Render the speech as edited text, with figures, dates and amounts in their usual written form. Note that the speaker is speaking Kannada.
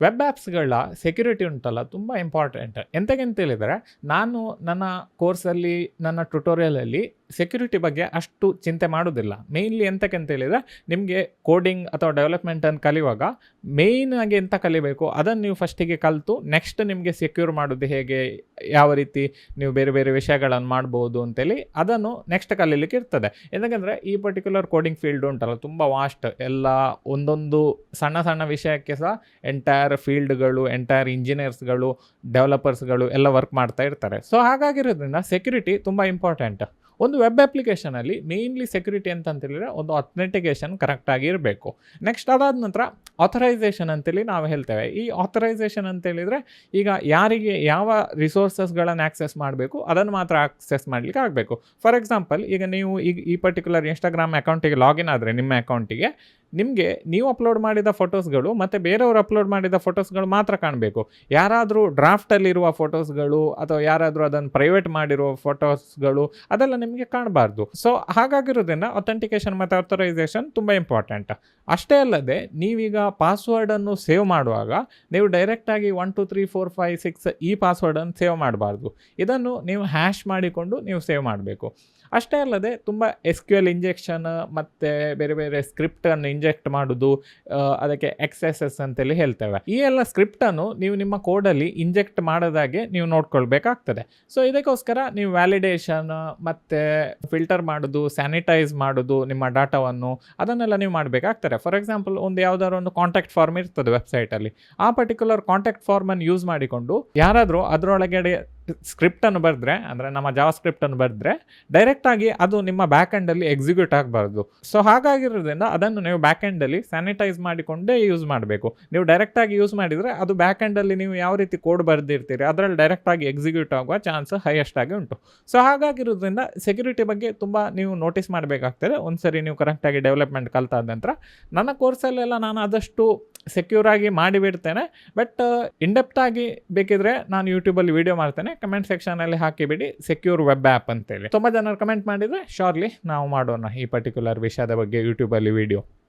ವೆಬ್ ಆ್ಯಪ್ಸ್‌ಗಳ ಸೆಕ್ಯುರಿಟಿ ಉಂಟಲ್ಲ ತುಂಬ ಇಂಪಾರ್ಟೆಂಟ್. ಎಂತಕ್ಕಂತ ಹೇಳಿದರೆ, ನಾನು ನನ್ನ ಕೋರ್ಸಲ್ಲಿ, ನನ್ನ ಟ್ಯುಟೋರಿಯಲಲ್ಲಿ ಸೆಕ್ಯುರಿಟಿ ಬಗ್ಗೆ ಅಷ್ಟು ಚಿಂತೆ ಮಾಡೋದಿಲ್ಲ. ಮೇಯ್ನ್‌ಲಿ ಎಂತಕ್ಕಂತ ಹೇಳಿದರೆ, ನಿಮಗೆ ಕೋಡಿಂಗ್ ಅಥವಾ ಡೆವಲಪ್‌ಮೆಂಟನ್ನು ಕಲಿಯುವಾಗ ಮೇಯ್ನಾಗಿ ಎಂತ ಕಲಿಬೇಕು ಅದನ್ನು ನೀವು ಫಸ್ಟಿಗೆ ಕಲಿತು ನೆಕ್ಸ್ಟ್ ನಿಮಗೆ ಸೆಕ್ಯೂರ್ ಮಾಡೋದು ಹೇಗೆ, ಯಾವ ರೀತಿ ನೀವು ಬೇರೆ ಬೇರೆ ವಿಷಯಗಳನ್ನು ಮಾಡ್ಬೋದು ಅಂತೇಳಿ ಅದನ್ನು ನೆಕ್ಸ್ಟ್ ಕಲೀಲಿಕ್ಕೆ ಇರ್ತದೆ. ಎಂತಕ್ಕಂದರೆ ಈ ಪರ್ಟಿಕ್ಯುಲರ್ ಕೋಡಿಂಗ್ ಫೀಲ್ಡ್ ಉಂಟಲ್ಲ ತುಂಬ ವಾಸ್ಟ್. ಎಲ್ಲ ಒಂದೊಂದು ಸಣ್ಣ ಸಣ್ಣ ವಿಷಯಕ್ಕೆ ಸಹ ಎಂಟೈರ್ ಫೀಲ್ಡ್‌ಗಳು, ಎಂಟೈರ್ ಇಂಜಿನಿಯರ್ಸ್‌ಗಳು, ಡೆವಲಪರ್ಸ್‌ಗಳು ಎಲ್ಲ ವರ್ಕ್ ಮಾಡ್ತಾ ಇರ್ತಾರೆ. ಸೊ ಹಾಗಾಗಿರೋದ್ರಿಂದ ಸೆಕ್ಯುರಿಟಿ ತುಂಬ ಇಂಪಾರ್ಟೆಂಟ್. ಒಂದು ವೆಬ್ ಅಪ್ಲಿಕೇಶನಲ್ಲಿ ಮೇಯ್ನ್‌ಲಿ ಸೆಕ್ಯುರಿಟಿ ಅಂತಂತೇಳಿದರೆ ಒಂದು ಅಥೆಂಟಿಕೇಷನ್ ಕರೆಕ್ಟಾಗಿ ಇರಬೇಕು. ನೆಕ್ಸ್ಟ್ ಅದಾದ ನಂತರ ಆಥರೈಸೇಷನ್ ಅಂತೇಳಿ ನಾವು ಹೇಳ್ತೇವೆ. ಈ ಆಥರೈಸೇಷನ್ ಅಂತೇಳಿದರೆ ಈಗ ಯಾರಿಗೆ ಯಾವ ರಿಸೋರ್ಸಸ್ಗಳನ್ನು ಆಕ್ಸೆಸ್ ಮಾಡಬೇಕು ಅದನ್ನು ಮಾತ್ರ ಆಕ್ಸೆಸ್ ಮಾಡಲಿಕ್ಕೆ ಆಗಬೇಕು. ಫಾರ್ ಎಕ್ಸಾಂಪಲ್, ಈಗ ನೀವು ಈ ಪರ್ಟಿಕ್ಯುಲರ್ ಇನ್‌ಸ್ಟಾಗ್ರಾಮ್ ಅಕೌಂಟಿಗೆ ಲಾಗಿನ್ ಆದರೆ ನಿಮ್ಮ ಅಕೌಂಟಿಗೆ ನಿಮಗೆ ನೀವು ಅಪ್ಲೋಡ್ ಮಾಡಿದ ಫೋಟೋಸ್ಗಳು ಮತ್ತು ಬೇರೆಯವರು ಅಪ್ಲೋಡ್ ಮಾಡಿದ ಫೋಟೋಸ್ಗಳು ಮಾತ್ರ ಕಾಣಬೇಕು. ಯಾರಾದರೂ ಡ್ರಾಫ್ಟಲ್ಲಿರುವ ಫೋಟೋಸ್ಗಳು ಅಥವಾ ಯಾರಾದರೂ ಅದನ್ನು ಪ್ರೈವೇಟ್ ಮಾಡಿರುವ ಫೋಟೋಸ್ಗಳು ಅದೆಲ್ಲ ನಿಮಗೆ ಕಾಣಬಾರ್ದು. ಸೊ ಹಾಗಾಗಿರೋದ್ರಿಂದ ಅಥೆಂಟಿಕೇಷನ್ ಮತ್ತು ಆಥರೈಸೇಷನ್ ತುಂಬ ಇಂಪಾರ್ಟೆಂಟ್. ಅಷ್ಟೇ ಅಲ್ಲದೆ ನೀವೀಗ ಪಾಸ್ವರ್ಡನ್ನು ಸೇವ್ ಮಾಡುವಾಗ ನೀವು ಡೈರೆಕ್ಟಾಗಿ 1 2 3 4 5 6 ಈ ಪಾಸ್ವರ್ಡನ್ನು ಸೇವ್ ಮಾಡಬಾರ್ದು. ಇದನ್ನು ನೀವು ಹ್ಯಾಶ್ ಮಾಡಿಕೊಂಡು ನೀವು ಸೇವ್ ಮಾಡಬೇಕು. ಅಷ್ಟೇ ಅಲ್ಲದೆ ತುಂಬ SQL ಇಂಜೆಕ್ಷನ್ ಮತ್ತು ಬೇರೆ ಬೇರೆ ಸ್ಕ್ರಿಪ್ಟನ್ನು ಇಂಜೆಕ್ಟ್ ಮಾಡೋದು, ಅದಕ್ಕೆ XSS ಅಂತೇಳಿ ಹೇಳ್ತೇವೆ. ಈ ಎಲ್ಲ ಸ್ಕ್ರಿಪ್ಟನ್ನು ನೀವು ನಿಮ್ಮ ಕೋಡಲ್ಲಿ ಇಂಜೆಕ್ಟ್ ಮಾಡೋದಾಗೆ ನೀವು ನೋಡ್ಕೊಳ್ಬೇಕಾಗ್ತದೆ. ಸೊ ಇದಕ್ಕೋಸ್ಕರ ನೀವು ವ್ಯಾಲಿಡೇಷನ್ ಮತ್ತು ಫಿಲ್ಟರ್ ಮಾಡೋದು, ಸ್ಯಾನಿಟೈಸ್ ಮಾಡೋದು ನಿಮ್ಮ ಡಾಟಾವನ್ನು ಅದನ್ನೆಲ್ಲ ನೀವು ಮಾಡಬೇಕಾಗ್ತದೆ. ಫಾರ್ ಎಕ್ಸಾಂಪಲ್, ಒಂದು ಯಾವುದಾದ್ರು ಒಂದು ಕಾಂಟ್ಯಾಕ್ಟ್ ಫಾರ್ಮ್ ಇರ್ತದೆ ವೆಬ್ಸೈಟಲ್ಲಿ. ಆ ಪರ್ಟಿಕ್ಯುಲರ್ ಕಾಂಟ್ಯಾಕ್ಟ್ ಫಾರ್ಮನ್ನು ಯೂಸ್ ಮಾಡಿಕೊಂಡು ಯಾರಾದರೂ ಅದರೊಳಗಡೆ ಸ್ಕ್ರಿಪ್ಟನ್ನು ಬರೆದ್ರೆ, ಅಂದರೆ ನಮ್ಮ ಜಾವಾ ಸ್ಕ್ರಿಪ್ಟನ್ನು ಬರೆದ್ರೆ ಡೈರೆಕ್ಟಾಗಿ ಅದು ನಿಮ್ಮ ಬ್ಯಾಕ್ ಎಂಡಲ್ಲಿ ಎಕ್ಸಿಕ್ಯೂಟ್ ಆಗಬಾರ್ದು. ಸೊ ಹಾಗಾಗಿರೋದ್ರಿಂದ ಅದನ್ನು ನೀವು ಬ್ಯಾಕ್ ಎಂಡಲ್ಲಿ ಸ್ಯಾನಿಟೈಸ್ ಮಾಡಿಕೊಂಡೇ ಯೂಸ್ ಮಾಡಬೇಕು. ನೀವು ಡೈರೆಕ್ಟಾಗಿ ಯೂಸ್ ಮಾಡಿದರೆ ಅದು ಬ್ಯಾಕ್ ಎಂಡಲ್ಲಿ ನೀವು ಯಾವ ರೀತಿ ಕೋಡ್ ಬರೆದಿರ್ತೀರಿ ಅದರಲ್ಲಿ ಡೈರೆಕ್ಟಾಗಿ ಎಕ್ಸಿಕ್ಯೂಟ್ ಆಗುವ ಚಾನ್ಸ್ ಹೈಯೆಸ್ಟ್ ಆಗಿ ಉಂಟು. ಸೊ ಹಾಗಾಗಿರೋದ್ರಿಂದ ಸೆಕ್ಯುರಿಟಿ ಬಗ್ಗೆ ತುಂಬ ನೀವು ನೋಟಿಸ್ ಮಾಡಬೇಕಾಗ್ತದೆ ಒಂದು ಸರಿ ನೀವು ಕರೆಕ್ಟಾಗಿ ಡೆವಲಪ್ಮೆಂಟ್ ಕಲ್ತಾದ ನಂತರ. ನನ್ನ ಕೋರ್ಸಲ್ಲೆಲ್ಲ ನಾನು ಆದಷ್ಟು ಸೆಕ್ಯೂರಾಗಿ ಮಾಡಿಬಿಡ್ತೇನೆ. ಬಟ್ ಇನ್ಡೆಪ್ತಾಗಿ ಬೇಕಿದ್ರೆ ನಾನು ಯೂಟ್ಯೂಬಲ್ಲಿ ವೀಡಿಯೋ ಮಾಡ್ತೇನೆ. ಕಮೆಂಟ್ ಸೆಕ್ಷನಲ್ಲಿ ಹಾಕಿಬಿಡಿ ಸೆಕ್ಯೂರ್ ವೆಬ್ ಆ್ಯಪ್ ಅಂತೇಳಿ. ತುಂಬ ಜನರು ಕಮೆಂಟ್ ಮಾಡಿದರೆ ಶ್ಯೂರ್ಲಿ ನಾವು ಮಾಡೋಣ ಈ ಪರ್ಟಿಕ್ಯುಲರ್ ವಿಷಯದ ಬಗ್ಗೆ ಯೂಟ್ಯೂಬಲ್ಲಿ ವೀಡಿಯೋ.